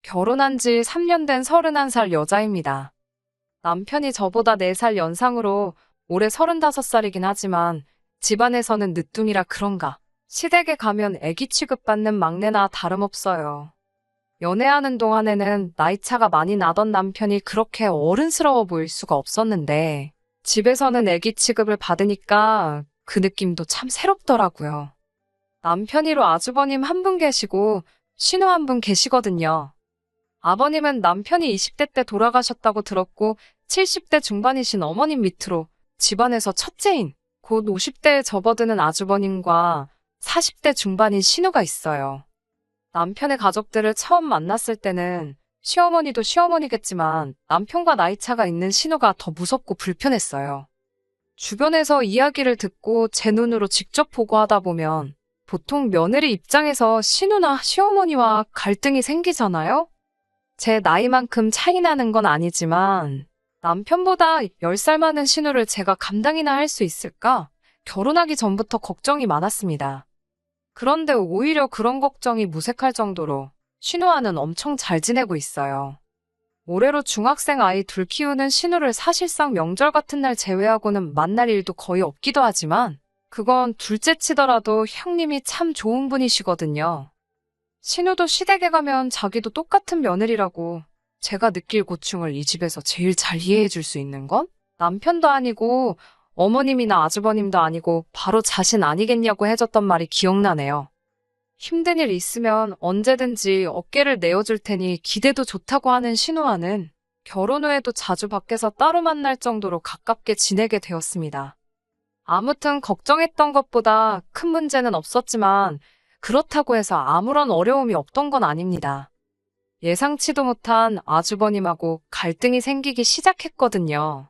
결혼한 지 3년 된 31살 여자입니다. 남편이 저보다 4살 연상으로 올해 35살이긴 하지만 집안에서는 늦둥이라 그런가. 시댁에 가면 애기 취급받는 막내나 다름없어요. 연애하는 동안에는 나이차가 많이 나던 남편이 그렇게 어른스러워 보일 수가 없었는데 집에서는 애기 취급을 받으니까 그 느낌도 참 새롭더라고요. 남편이로 아주버님 한 분 계시고 신우 한 분 계시거든요. 아버님은 남편이 20대 때 돌아가셨다고 들었고 70대 중반이신 어머님 밑으로 집안에서 첫째인 곧 50대에 접어드는 아주버님과 40대 중반인 신우가 있어요. 남편의 가족들을 처음 만났을 때는 시어머니도 시어머니겠지만 남편과 나이차가 있는 신우가 더 무섭고 불편했어요. 주변에서 이야기를 듣고 제 눈으로 직접 보고 하다 보면 보통 며느리 입장에서 신우나 시어머니와 갈등이 생기잖아요? 제 나이만큼 차이 나는 건 아니지만 남편보다 10살 많은 신우를 제가 감당이나 할 수 있을까? 결혼하기 전부터 걱정이 많았습니다. 그런데 오히려 그런 걱정이 무색할 정도로 신우와는 엄청 잘 지내고 있어요. 올해로 중학생 아이 둘 키우는 신우를 사실상 명절 같은 날 제외하고는 만날 일도 거의 없기도 하지만 그건 둘째 치더라도 형님이 참 좋은 분이시거든요. 신우도 시댁에 가면 자기도 똑같은 며느리라고 제가 느낄 고충을 이 집에서 제일 잘 이해해 줄 수 있는 건 남편도 아니고 어머님이나 아주버님도 아니고 바로 자신 아니겠냐고 해줬던 말이 기억나네요. 힘든 일 있으면 언제든지 어깨를 내어줄 테니 기대도 좋다고 하는 신우와는 결혼 후에도 자주 밖에서 따로 만날 정도로 가깝게 지내게 되었습니다. 아무튼 걱정했던 것보다 큰 문제는 없었지만 그렇다고 해서 아무런 어려움이 없던 건 아닙니다. 예상치도 못한 아주버님하고 갈등이 생기기 시작했거든요.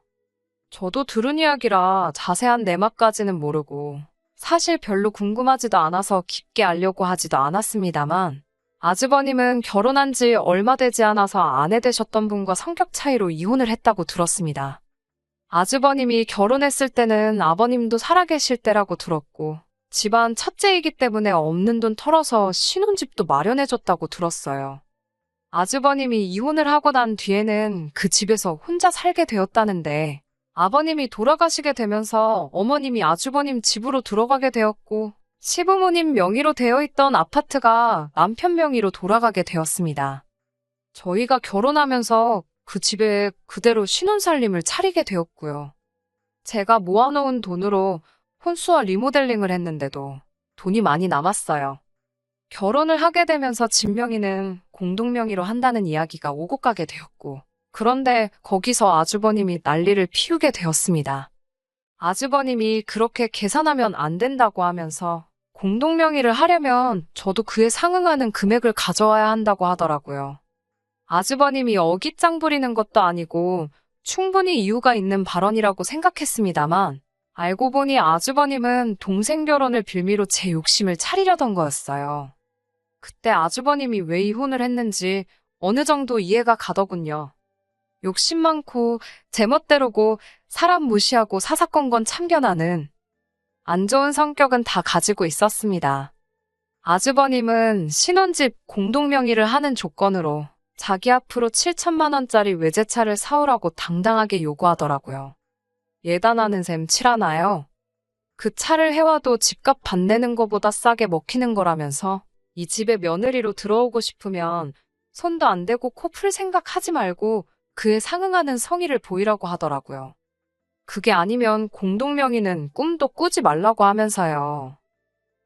저도 들은 이야기라 자세한 내막까지는 모르고 사실 별로 궁금하지도 않아서 깊게 알려고 하지도 않았습니다만 아주버님은 결혼한 지 얼마 되지 않아서 아내 되셨던 분과 성격 차이로 이혼을 했다고 들었습니다. 아주버님이 결혼했을 때는 아버님도 살아계실 때라고 들었고 집안 첫째이기 때문에 없는 돈 털어서 신혼집도 마련해줬다고 들었어요. 아주버님이 이혼을 하고 난 뒤에는 그 집에서 혼자 살게 되었다는데 아버님이 돌아가시게 되면서 어머님이 아주버님 집으로 들어가게 되었고 시부모님 명의로 되어 있던 아파트가 남편 명의로 돌아가게 되었습니다. 저희가 결혼하면서 그 집에 그대로 신혼살림을 차리게 되었고요. 제가 모아놓은 돈으로 혼수와 리모델링을 했는데도 돈이 많이 남았어요. 결혼을 하게 되면서 집 명의는 공동명의로 한다는 이야기가 오고 가게 되었고 그런데 거기서 아주버님이 난리를 피우게 되었습니다. 아주버님이 그렇게 계산하면 안 된다고 하면서 공동명의를 하려면 저도 그에 상응하는 금액을 가져와야 한다고 하더라고요. 아주버님이 어깃장 부리는 것도 아니고 충분히 이유가 있는 발언이라고 생각했습니다만 알고 보니 아주버님은 동생 결혼을 빌미로 제 욕심을 차리려던 거였어요. 그때 아주버님이 왜 이혼을 했는지 어느 정도 이해가 가더군요. 욕심 많고 제멋대로고 사람 무시하고 사사건건 참견하는 안 좋은 성격은 다 가지고 있었습니다. 아주버님은 신혼집 공동명의를 하는 조건으로 자기 앞으로 7천만 원짜리 외제차를 사오라고 당당하게 요구하더라고요. 예단하는 셈 칠하나요? 그 차를 해와도 집값 반 내는 거보다 싸게 먹히는 거라면서 이 집에 며느리로 들어오고 싶으면 손도 안 대고 코 풀 생각하지 말고 그에 상응하는 성의를 보이라고 하더라고요. 그게 아니면 공동명의는 꿈도 꾸지 말라고 하면서요.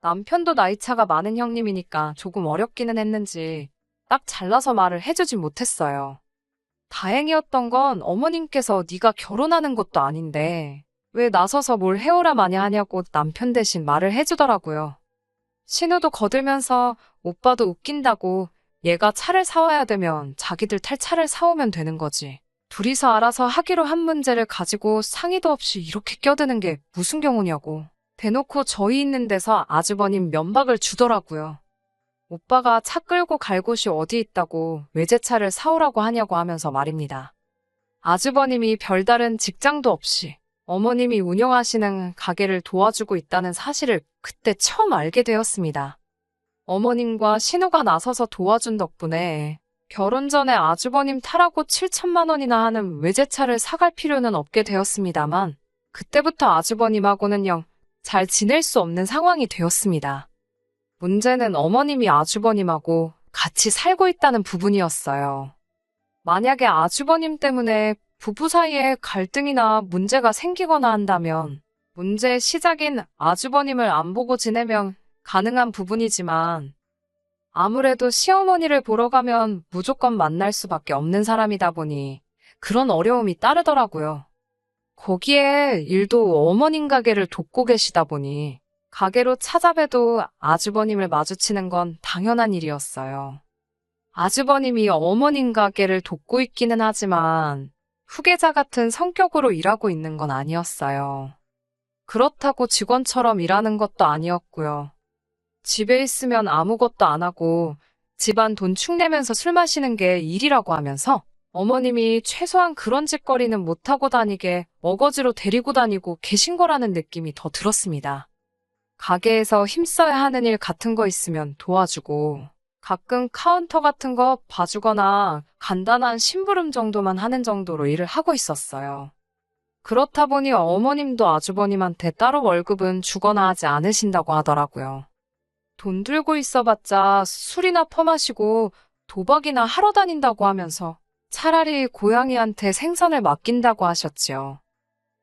남편도 나이차가 많은 형님이니까 조금 어렵기는 했는지 딱 잘라서 말을 해주지 못했어요. 다행이었던 건 어머님께서 네가 결혼하는 것도 아닌데 왜 나서서 뭘 해오라 마니 하냐고 남편 대신 말을 해주더라고요. 신우도 거들면서 오빠도 웃긴다고 얘가 차를 사와야 되면 자기들 탈 차를 사오면 되는 거지. 둘이서 알아서 하기로 한 문제를 가지고 상의도 없이 이렇게 껴드는 게 무슨 경우냐고. 대놓고 저희 있는 데서 아주버님 면박을 주더라고요. 오빠가 차 끌고 갈 곳이 어디 있다고 외제차를 사오라고 하냐고 하면서 말입니다. 아주버님이 별다른 직장도 없이 어머님이 운영하시는 가게를 도와주고 있다는 사실을 그때 처음 알게 되었습니다. 어머님과 신우가 나서서 도와준 덕분에 결혼 전에 아주버님 타라고 7천만 원이나 하는 외제차를 사갈 필요는 없게 되었습니다만, 그때부터 아주버님하고는 영 잘 지낼 수 없는 상황이 되었습니다. 문제는 어머님이 아주버님하고 같이 살고 있다는 부분이었어요. 만약에 아주버님 때문에 부부 사이에 갈등이나 문제가 생기거나 한다면 문제의 시작인 아주버님을 안 보고 지내면 가능한 부분이지만 아무래도 시어머니를 보러 가면 무조건 만날 수밖에 없는 사람이다 보니 그런 어려움이 따르더라고요. 거기에 일도 어머님 가게를 돕고 계시다 보니 가게로 찾아봬도 아주버님을 마주치는 건 당연한 일이었어요. 아주버님이 어머님 가게를 돕고 있기는 하지만 후계자 같은 성격으로 일하고 있는 건 아니었어요. 그렇다고 직원처럼 일하는 것도 아니었고요. 집에 있으면 아무것도 안 하고 집안 돈 축내면서 술 마시는 게 일이라고 하면서 어머님이 최소한 그런 짓거리는 못하고 다니게 어거지로 데리고 다니고 계신 거라는 느낌이 더 들었습니다. 가게에서 힘써야 하는 일 같은 거 있으면 도와주고 가끔 카운터 같은 거 봐주거나 간단한 심부름 정도만 하는 정도로 일을 하고 있었어요. 그렇다 보니 어머님도 아주버님한테 따로 월급은 주거나 하지 않으신다고 하더라고요. 돈 들고 있어봤자 술이나 퍼마시고 도박이나 하러 다닌다고 하면서 차라리 고양이한테 생선을 맡긴다고 하셨지요.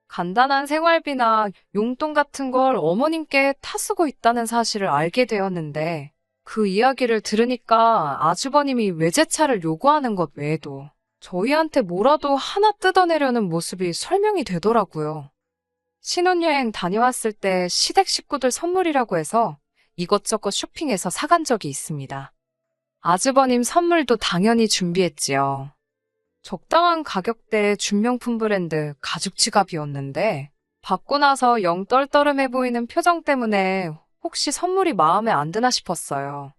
간단한 생활비나 용돈 같은 걸 어머님께 타쓰고 있다는 사실을 알게 되었는데 그 이야기를 들으니까 아주버님이 외제차를 요구하는 것 외에도 저희한테 뭐라도 하나 뜯어내려는 모습이 설명이 되더라고요. 신혼여행 다녀왔을 때 시댁 식구들 선물이라고 해서 이것저것 쇼핑해서 사간 적이 있습니다. 아주버님 선물도 당연히 준비했지요. 적당한 가격대의 준명품 브랜드 가죽 지갑이었는데 받고 나서 영 떨떠름해 보이는 표정 때문에 혹시 선물이 마음에 안 드나 싶었어요.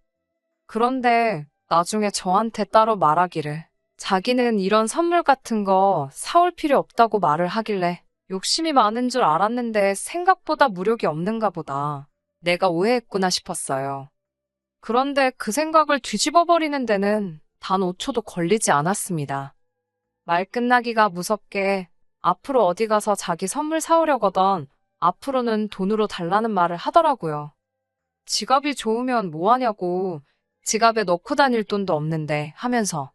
그런데 나중에 저한테 따로 말하기를 자기는 이런 선물 같은 거 사올 필요 없다고 말을 하길래 욕심이 많은 줄 알았는데 생각보다 무력이 없는가 보다. 내가 오해했구나 싶었어요. 그런데 그 생각을 뒤집어버리는 데는 단 5초도 걸리지 않았습니다. 말 끝나기가 무섭게 앞으로 어디 가서 자기 선물 사오려거든 앞으로는 돈으로 달라는 말을 하더라고요. 지갑이 좋으면 뭐하냐고 지갑에 넣고 다닐 돈도 없는데 하면서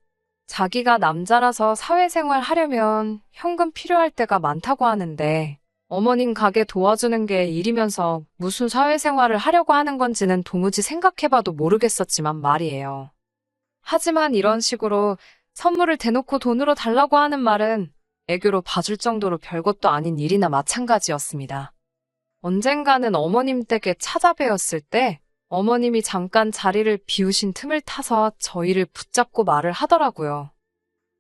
자기가 남자라서 사회생활 하려면 현금 필요할 때가 많다고 하는데 어머님 가게 도와주는 게 일이면서 무슨 사회생활을 하려고 하는 건지는 도무지 생각해봐도 모르겠었지만 말이에요. 하지만 이런 식으로 선물을 대놓고 돈으로 달라고 하는 말은 애교로 봐줄 정도로 별것도 아닌 일이나 마찬가지였습니다. 언젠가는 어머님 댁에 찾아뵈었을 때 어머님이 잠깐 자리를 비우신 틈을 타서 저희를 붙잡고 말을 하더라고요.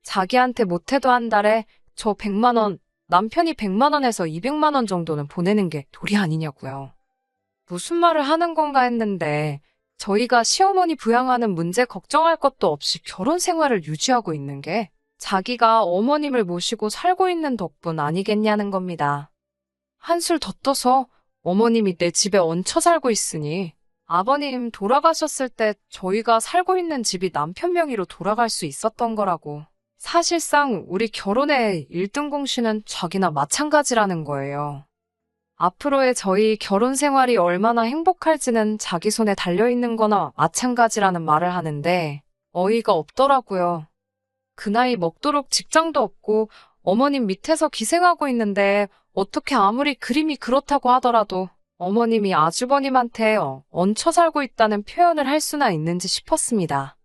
자기한테 못해도 한 달에 저 100만 원, 남편이 100만 원에서 200만 원 정도는 보내는 게 도리 아니냐고요. 무슨 말을 하는 건가 했는데 저희가 시어머니 부양하는 문제 걱정할 것도 없이 결혼 생활을 유지하고 있는 게 자기가 어머님을 모시고 살고 있는 덕분 아니겠냐는 겁니다. 한술 더 떠서 어머님이 내 집에 얹혀 살고 있으니 아버님 돌아가셨을 때 저희가 살고 있는 집이 남편 명의로 돌아갈 수 있었던 거라고. 사실상 우리 결혼의 1등 공신은 자기나 마찬가지라는 거예요. 앞으로의 저희 결혼 생활이 얼마나 행복할지는 자기 손에 달려있는 거나 마찬가지라는 말을 하는데 어이가 없더라고요. 그 나이 먹도록 직장도 없고 어머님 밑에서 기생하고 있는데 어떻게 아무리 그림이 그렇다고 하더라도 어머님이 아주버님한테 얹혀 살고 있다는 표현을 할 수나 있는지 싶었습니다.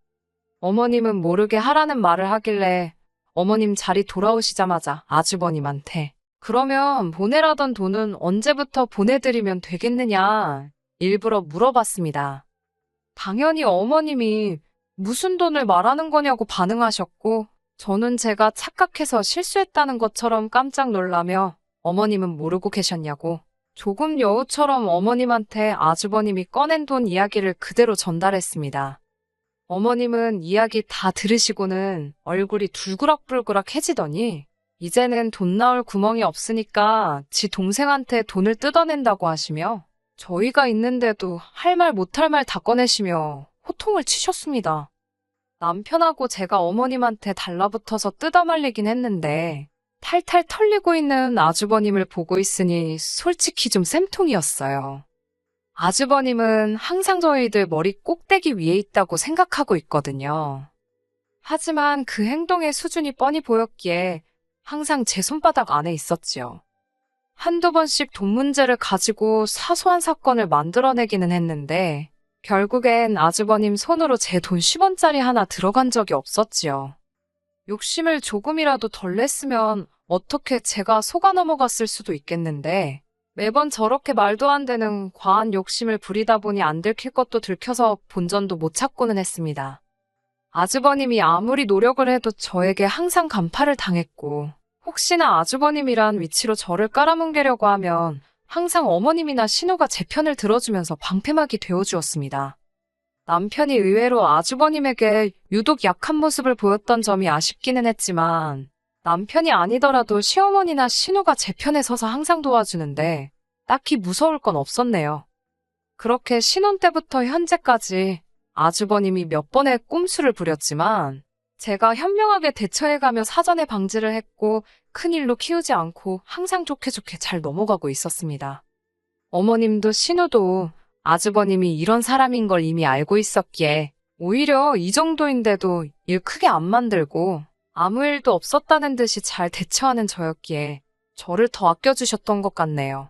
어머님은 모르게 하라는 말을 하길래 어머님 자리 돌아오시자마자 아주버님한테 그러면 보내라던 돈은 언제부터 보내드리면 되겠느냐 일부러 물어봤습니다. 당연히 어머님이 무슨 돈을 말하는 거냐고 반응하셨고 저는 제가 착각해서 실수했다는 것처럼 깜짝 놀라며 어머님은 모르고 계셨냐고 조금 여우처럼 어머님한테 아주버님이 꺼낸 돈 이야기를 그대로 전달했습니다. 어머님은 이야기 다 들으시고는 얼굴이 둘그락불그락해지더니 이제는 돈 나올 구멍이 없으니까 지 동생한테 돈을 뜯어낸다고 하시며 저희가 있는데도 할 말 못할 말 다 꺼내시며 호통을 치셨습니다. 남편하고 제가 어머님한테 달라붙어서 뜯어말리긴 했는데 탈탈 털리고 있는 아주버님을 보고 있으니 솔직히 좀 쌤통이었어요. 아주버님은 항상 저희들 머리 꼭대기 위에 있다고 생각하고 있거든요. 하지만 그 행동의 수준이 뻔히 보였기에 항상 제 손바닥 안에 있었지요. 한두 번씩 돈 문제를 가지고 사소한 사건을 만들어내기는 했는데 결국엔 아주버님 손으로 제 돈 10원짜리 하나 들어간 적이 없었지요. 욕심을 조금이라도 덜 냈으면 어떻게 제가 속아 넘어갔을 수도 있겠는데 매번 저렇게 말도 안 되는 과한 욕심을 부리다 보니 안 들킬 것도 들켜서 본전도 못 찾고는 했습니다. 아주버님이 아무리 노력을 해도 저에게 항상 간파를 당했고 혹시나 아주버님이란 위치로 저를 깔아뭉개려고 하면 항상 어머님이나 신우가 제 편을 들어주면서 방패막이 되어주었습니다. 남편이 의외로 아주버님에게 유독 약한 모습을 보였던 점이 아쉽기는 했지만 남편이 아니더라도 시어머니나 신우가 제 편에 서서 항상 도와주는데 딱히 무서울 건 없었네요. 그렇게 신혼 때부터 현재까지 아주버님이 몇 번의 꼼수를 부렸지만 제가 현명하게 대처해가며 사전에 방지를 했고 큰일로 키우지 않고 항상 좋게 좋게 잘 넘어가고 있었습니다. 어머님도 신우도 아주버님이 이런 사람인 걸 이미 알고 있었기에 오히려 이 정도인데도 일 크게 안 만들고 아무 일도 없었다는 듯이 잘 대처하는 저였기에 저를 더 아껴주셨던 것 같네요.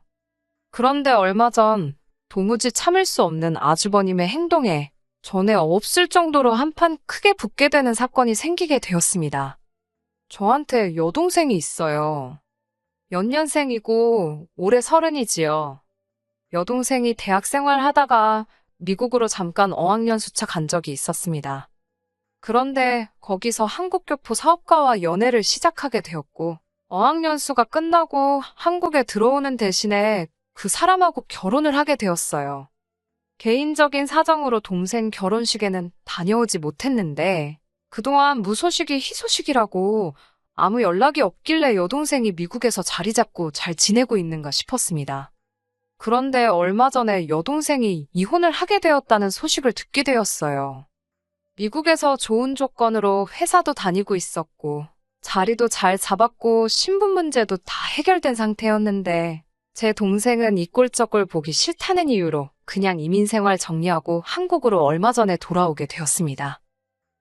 그런데 얼마 전 도무지 참을 수 없는 아주버님의 행동에 전에 없을 정도로 한판 크게 붙게 되는 사건이 생기게 되었습니다. 저한테 여동생이 있어요. 연년생이고 올해 30이지요. 여동생이 대학 생활하다가 미국으로 잠깐 어학연수차 간 적이 있었습니다. 그런데 거기서 한국교포 사업가와 연애를 시작하게 되었고 어학연수가 끝나고 한국에 들어오는 대신에 그 사람하고 결혼을 하게 되었어요. 개인적인 사정으로 동생 결혼식에는 다녀오지 못했는데 그동안 무소식이 희소식이라고 아무 연락이 없길래 여동생이 미국에서 자리 잡고 잘 지내고 있는가 싶었습니다. 그런데 얼마 전에 여동생이 이혼을 하게 되었다는 소식을 듣게 되었어요. 미국에서 좋은 조건으로 회사도 다니고 있었고 자리도 잘 잡았고 신분 문제도 다 해결된 상태였는데 제 동생은 이 꼴저꼴 보기 싫다는 이유로 그냥 이민생활 정리하고 한국으로 얼마 전에 돌아오게 되었습니다.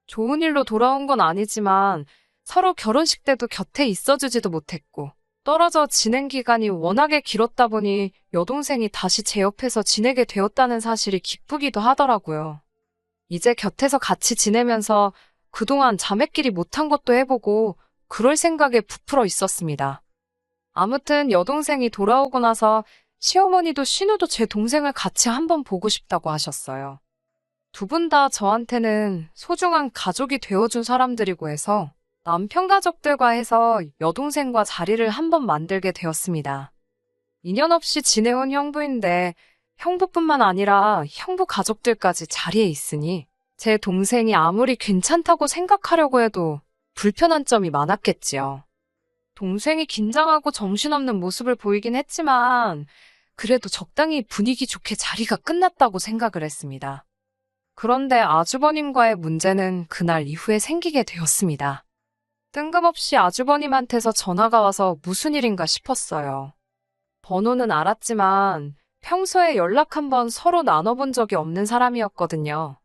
좋은 일로 돌아온 건 아니지만 서로 결혼식 때도 곁에 있어주지도 못했고 떨어져 지낸 기간이 워낙에 길었다 보니 여동생이 다시 제 옆에서 지내게 되었다는 사실이 기쁘기도 하더라고요. 이제 곁에서 같이 지내면서 그동안 자매끼리 못한 것도 해보고 그럴 생각에 부풀어 있었습니다. 아무튼 여동생이 돌아오고 나서 시어머니도 신우도 제 동생을 같이 한번 보고 싶다고 하셨어요. 두 분 다 저한테는 소중한 가족이 되어준 사람들이고 해서 남편 가족들과 해서 여동생과 자리를 한번 만들게 되었습니다. 인연 없이 지내온 형부인데 형부뿐만 아니라 형부 가족들까지 자리에 있으니 제 동생이 아무리 괜찮다고 생각하려고 해도 불편한 점이 많았겠지요. 동생이 긴장하고 정신없는 모습을 보이긴 했지만 그래도 적당히 분위기 좋게 자리가 끝났다고 생각을 했습니다. 그런데 아주버님과의 문제는 그날 이후에 생기게 되었습니다. 뜬금없이 아주버님한테서 전화가 와서 무슨 일인가 싶었어요. 번호는 알았지만 평소에 연락 한번 서로 나눠본 적이 없는 사람이었거든요.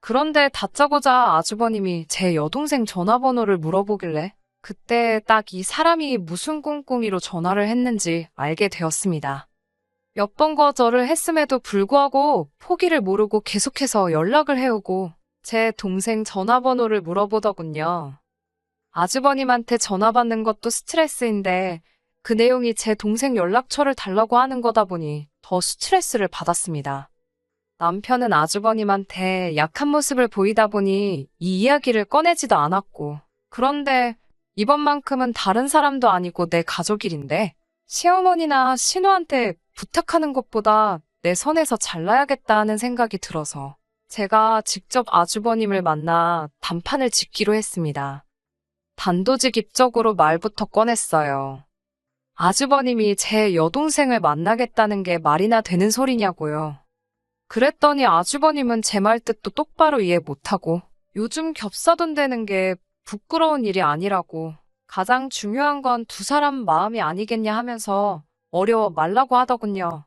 그런데 다짜고짜 아주버님이 제 여동생 전화번호를 물어보길래 그때 딱 이 사람이 무슨 꿍꿍이로 전화를 했는지 알게 되었습니다. 몇 번 거절을 했음에도 불구하고 포기를 모르고 계속해서 연락을 해오고 제 동생 전화번호를 물어보더군요. 아주버님한테 전화 받는 것도 스트레스인데 그 내용이 제 동생 연락처를 달라고 하는 거다 보니 더 스트레스를 받았습니다. 남편은 아주버님한테 약한 모습을 보이다 보니 이 이야기를 꺼내지도 않았고 그런데 이번만큼은 다른 사람도 아니고 내 가족 일인데 시어머니나 신우한테 부탁하는 것보다 내 선에서 잘나야겠다 하는 생각이 들어서 제가 직접 아주버님을 만나 단판을 짓기로 했습니다. 단도직입적으로 말부터 꺼냈어요. 아주버님이 제 여동생을 만나겠다는 게 말이나 되는 소리냐고요. 그랬더니 아주버님은 제 말 뜻도 똑바로 이해 못하고 요즘 겹사돈 되는 게 부끄러운 일이 아니라고. 가장 중요한 건 두 사람 마음이 아니겠냐 하면서 어려워 말라고 하더군요.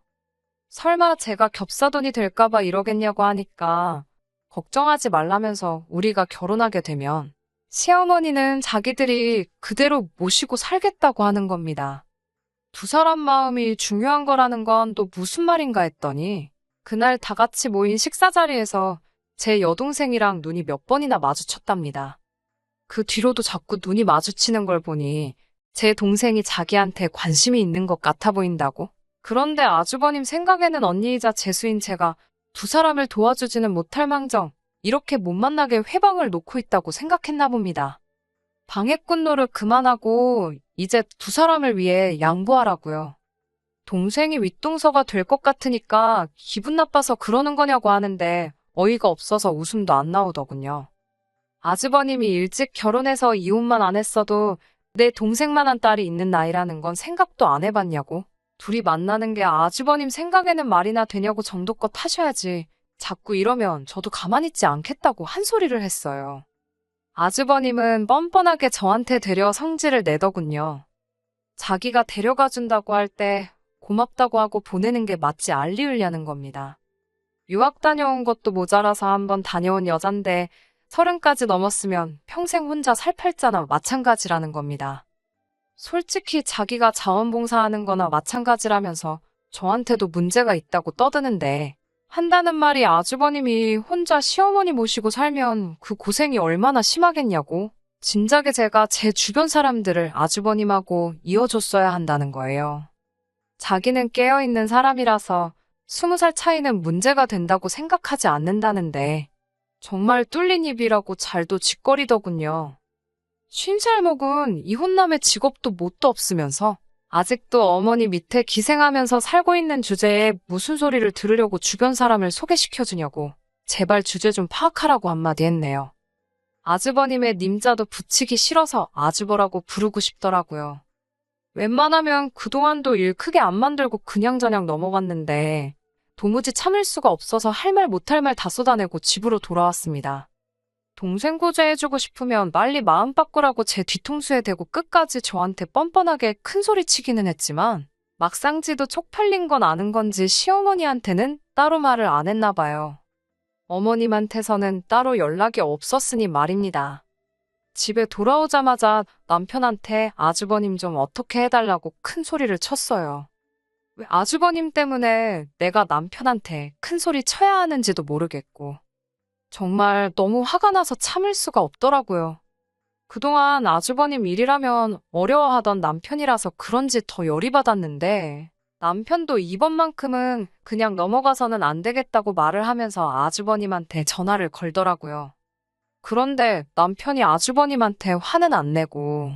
설마 제가 겹사돈이 될까봐 이러겠냐고 하니까 걱정하지 말라면서 우리가 결혼하게 되면 시어머니는 자기들이 그대로 모시고 살겠다고 하는 겁니다. 두 사람 마음이 중요한 거라는 건 또 무슨 말인가 했더니 그날 다 같이 모인 식사 자리에서 제 여동생이랑 눈이 몇 번이나 마주쳤답니다. 그 뒤로도 자꾸 눈이 마주치는 걸 보니 제 동생이 자기한테 관심이 있는 것 같아 보인다고. 그런데 아주버님 생각에는 언니이자 재수인 제가 두 사람을 도와주지는 못할 망정 이렇게 못 만나게 회방을 놓고 있다고 생각했나 봅니다. 방해꾼 노릇 그만하고 이제 두 사람을 위해 양보하라고요. 동생이 윗동서가 될 것 같으니까 기분 나빠서 그러는 거냐고 하는데 어이가 없어서 웃음도 안 나오더군요. 아주버님이 일찍 결혼해서 이혼만 안 했어도 내 동생만한 딸이 있는 나이라는 건 생각도 안 해봤냐고. 둘이 만나는 게 아주버님 생각에는 말이나 되냐고 정도껏 하셔야지. 자꾸 이러면 저도 가만히 있지 않겠다고 한 소리를 했어요. 아주버님은 뻔뻔하게 저한테 데려 성질을 내더군요. 자기가 데려가 준다고 할 때 고맙다고 하고 보내는 게 맞지 알리으려는 겁니다. 유학 다녀온 것도 모자라서 한번 다녀온 여잔데 30까지 넘었으면 평생 혼자 살 팔자나 마찬가지라는 겁니다. 솔직히 자기가 자원봉사하는 거나 마찬가지라면서 저한테도 문제가 있다고 떠드는데 한다는 말이 아주버님이 혼자 시어머니 모시고 살면 그 고생이 얼마나 심하겠냐고. 진작에 제가 제 주변 사람들을 아주버님하고 이어줬어야 한다는 거예요. 자기는 깨어있는 사람이라서 20살 차이는 문제가 된다고 생각하지 않는다는데 정말 뚫린 입이라고 잘도 짓거리더군요. 50살 먹은 이혼남의 직업도 뭣도 없으면서 아직도 어머니 밑에 기생하면서 살고 있는 주제에 무슨 소리를 들으려고 주변 사람을 소개시켜주냐고 제발 주제 좀 파악하라고 한마디 했네요. 아주버님의 님자도 붙이기 싫어서 아주버라고 부르고 싶더라고요. 웬만하면 그동안도 일 크게 안 만들고 그냥저냥 넘어갔는데 도무지 참을 수가 없어서 할 말 못할 말 다 쏟아내고 집으로 돌아왔습니다. 동생 구제해주고 싶으면 빨리 마음 바꾸라고 제 뒤통수에 대고 끝까지 저한테 뻔뻔하게 큰 소리 치기는 했지만 막상 지도 쪽팔린 건 아는 건지 시어머니한테는 따로 말을 안 했나 봐요. 어머님한테서는 따로 연락이 없었으니 말입니다. 집에 돌아오자마자 남편한테 아주버님 좀 어떻게 해달라고 큰 소리를 쳤어요. 왜 아주버님 때문에 내가 남편한테 큰 소리 쳐야 하는지도 모르겠고. 정말 너무 화가 나서 참을 수가 없더라고요. 그동안 아주버님 일이라면 어려워하던 남편이라서 그런지 더 열이 받았는데 남편도 이번만큼은 그냥 넘어가서는 안 되겠다고 말을 하면서 아주버님한테 전화를 걸더라고요. 그런데 남편이 아주버님한테 화는 안 내고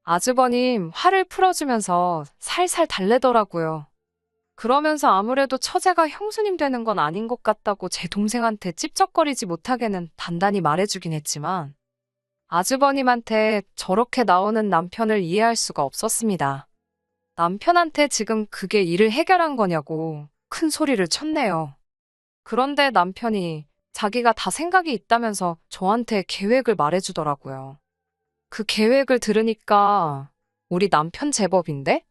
아주버님 화를 풀어주면서 살살 달래더라고요. 그러면서 아무래도 처제가 형수님 되는 건 아닌 것 같다고 제 동생한테 찝쩍거리지 못하게는 단단히 말해주긴 했지만 아주버님한테 저렇게 나오는 남편을 이해할 수가 없었습니다. 남편한테 지금 그게 일을 해결한 거냐고 큰 소리를 쳤네요. 그런데 남편이 자기가 다 생각이 있다면서 저한테 계획을 말해주더라고요. 그 계획을 들으니까 우리 남편 제법인데?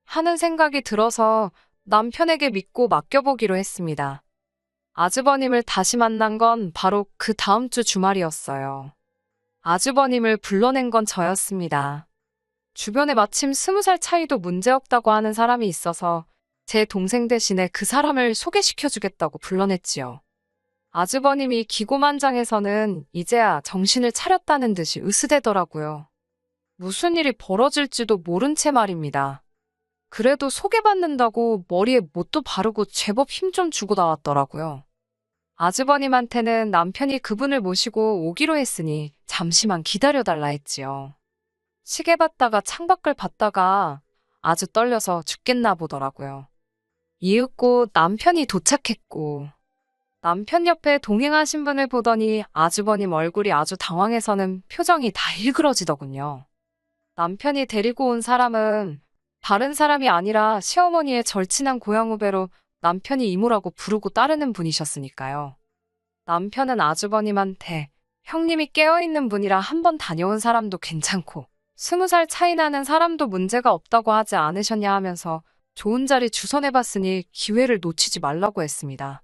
하는 생각이 들어서 남편에게 믿고 맡겨보기로 했습니다. 아주버님을 다시 만난 건 바로 그 다음 주 주말이었어요. 아주버님을 불러낸 건 저였습니다. 주변에 마침 20살 차이도 문제없다고 하는 사람이 있어서 제 동생 대신에 그 사람을 소개시켜주겠다고 불러냈지요. 아주버님이 기고만장해서는 이제야 정신을 차렸다는 듯이 으스대더라고요. 무슨 일이 벌어질지도 모른 채 말입니다. 그래도 소개받는다고 머리에 못도 바르고 제법 힘 좀 주고 나왔더라고요. 아주버님한테는 남편이 그분을 모시고 오기로 했으니 잠시만 기다려달라 했지요. 시계 봤다가 창밖을 봤다가 아주 떨려서 죽겠나 보더라고요. 이윽고 남편이 도착했고 남편 옆에 동행하신 분을 보더니 아주버님 얼굴이 아주 당황해서는 표정이 다 일그러지더군요. 남편이 데리고 온 사람은 다른 사람이 아니라 시어머니의 절친한 고향 후배로 남편이 이모라고 부르고 따르는 분이셨으니까요. 남편은 아주버님한테 형님이 깨어있는 분이라 한 번 다녀온 사람도 괜찮고 20살 차이 나는 사람도 문제가 없다고 하지 않으셨냐 하면서 좋은 자리 주선해봤으니 기회를 놓치지 말라고 했습니다.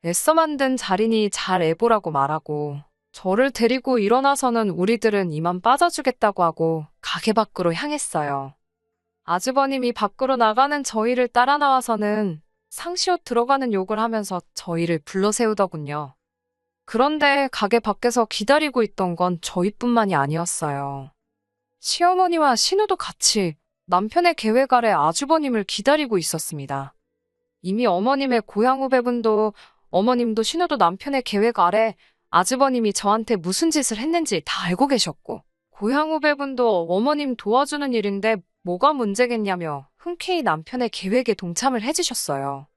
애써 만든 자리니 잘 애보라고 말하고 저를 데리고 일어나서는 우리들은 이만 빠져주겠다고 하고 가게 밖으로 향했어요. 아주버님이 밖으로 나가는 저희를 따라 나와서는 상시옷 들어가는 욕을 하면서 저희를 불러세우더군요. 그런데 가게 밖에서 기다리고 있던 건 저희뿐만이 아니었어요. 시어머니와 신우도 같이 남편의 계획 아래 아주버님을 기다리고 있었습니다. 이미 어머님의 고향 후배분도 어머님도 신우도 남편의 계획 아래 아주버님이 저한테 무슨 짓을 했는지 다 알고 계셨고 고향 후배분도 어머님 도와주는 일인데 뭐가 문제겠냐며 흔쾌히 남편의 계획에 동참을 해주셨어요.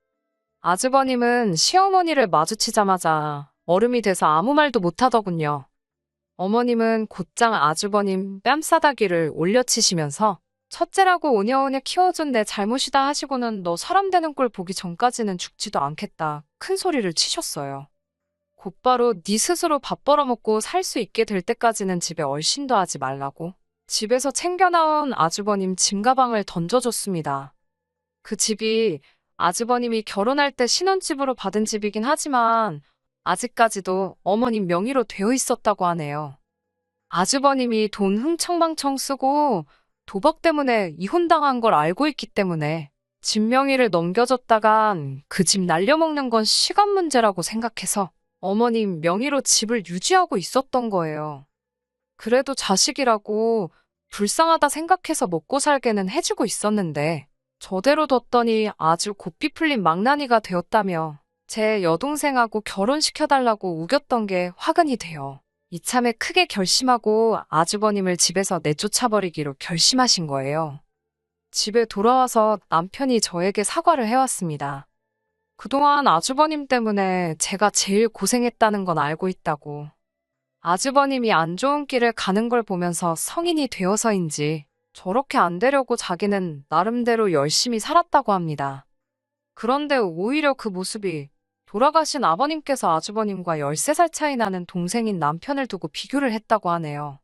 아주버님은 시어머니를 마주치자마자 얼음이 돼서 아무 말도 못하더군요. 어머님은 곧장 아주버님 뺨싸다기를 올려치시면서 첫째라고 오냐오냐 키워준 내 잘못이다 하시고는 너 사람 되는 꼴 보기 전까지는 죽지도 않겠다 큰 소리를 치셨어요. 곧바로 네 스스로 밥 벌어먹고 살 수 있게 될 때까지는 집에 얼씬도 하지 말라고 집에서 챙겨나온 아주버님 짐가방을 던져줬습니다. 그 집이 아주버님이 결혼할 때 신혼집으로 받은 집이긴 하지만 아직까지도 어머님 명의로 되어 있었다고 하네요. 아주버님이 돈 흥청망청 쓰고 도박 때문에 이혼당한 걸 알고 있기 때문에 집 명의를 넘겨줬다간 그 집 날려먹는 건 시간 문제라고 생각해서 어머님 명의로 집을 유지하고 있었던 거예요. 그래도 자식이라고 불쌍하다 생각해서 먹고 살게는 해주고 있었는데 저대로 뒀더니 아주 고삐 풀린 망나니가 되었다며 제 여동생하고 결혼시켜달라고 우겼던 게 화근이 돼요. 이참에 크게 결심하고 아주버님을 집에서 내쫓아버리기로 결심하신 거예요. 집에 돌아와서 남편이 저에게 사과를 해왔습니다. 그동안 아주버님 때문에 제가 제일 고생했다는 건 알고 있다고. 아주버님이 안 좋은 길을 가는 걸 보면서 성인이 되어서인지 저렇게 안 되려고 자기는 나름대로 열심히 살았다고 합니다. 그런데 오히려 그 모습이 돌아가신 아버님께서 아주버님과 13살 차이 나는 동생인 남편을 두고 비교를 했다고 하네요.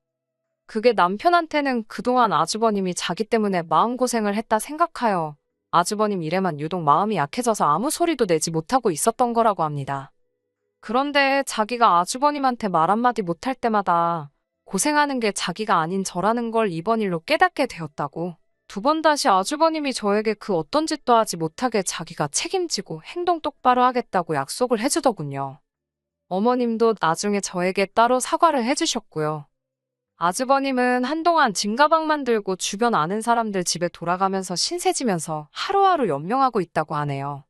그게 남편한테는 그동안 아주버님이 자기 때문에 마음고생을 했다 생각하여 아주버님 일에만 유독 마음이 약해져서 아무 소리도 내지 못하고 있었던 거라고 합니다. 그런데 자기가 아주버님한테 말 한마디 못할 때마다 고생하는 게 자기가 아닌 저라는 걸 이번 일로 깨닫게 되었다고. 두 번 다시 아주버님이 저에게 그 어떤 짓도 하지 못하게 자기가 책임지고 행동 똑바로 하겠다고 약속을 해주더군요. 어머님도 나중에 저에게 따로 사과를 해주셨고요. 아주버님은 한동안 짐가방만 들고 주변 아는 사람들 집에 돌아가면서 신세지면서 하루하루 연명하고 있다고 하네요.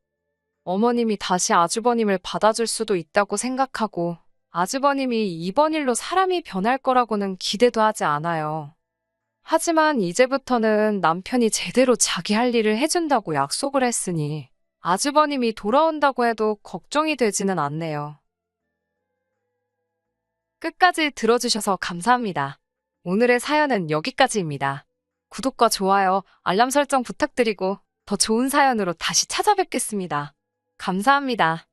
어머님이 다시 아주버님을 받아줄 수도 있다고 생각하고 아주버님이 이번 일로 사람이 변할 거라고는 기대도 하지 않아요. 하지만 이제부터는 남편이 제대로 자기 할 일을 해준다고 약속을 했으니 아주버님이 돌아온다고 해도 걱정이 되지는 않네요. 끝까지 들어주셔서 감사합니다. 오늘의 사연은 여기까지입니다. 구독과 좋아요, 알람 설정 부탁드리고 더 좋은 사연으로 다시 찾아뵙겠습니다. 감사합니다.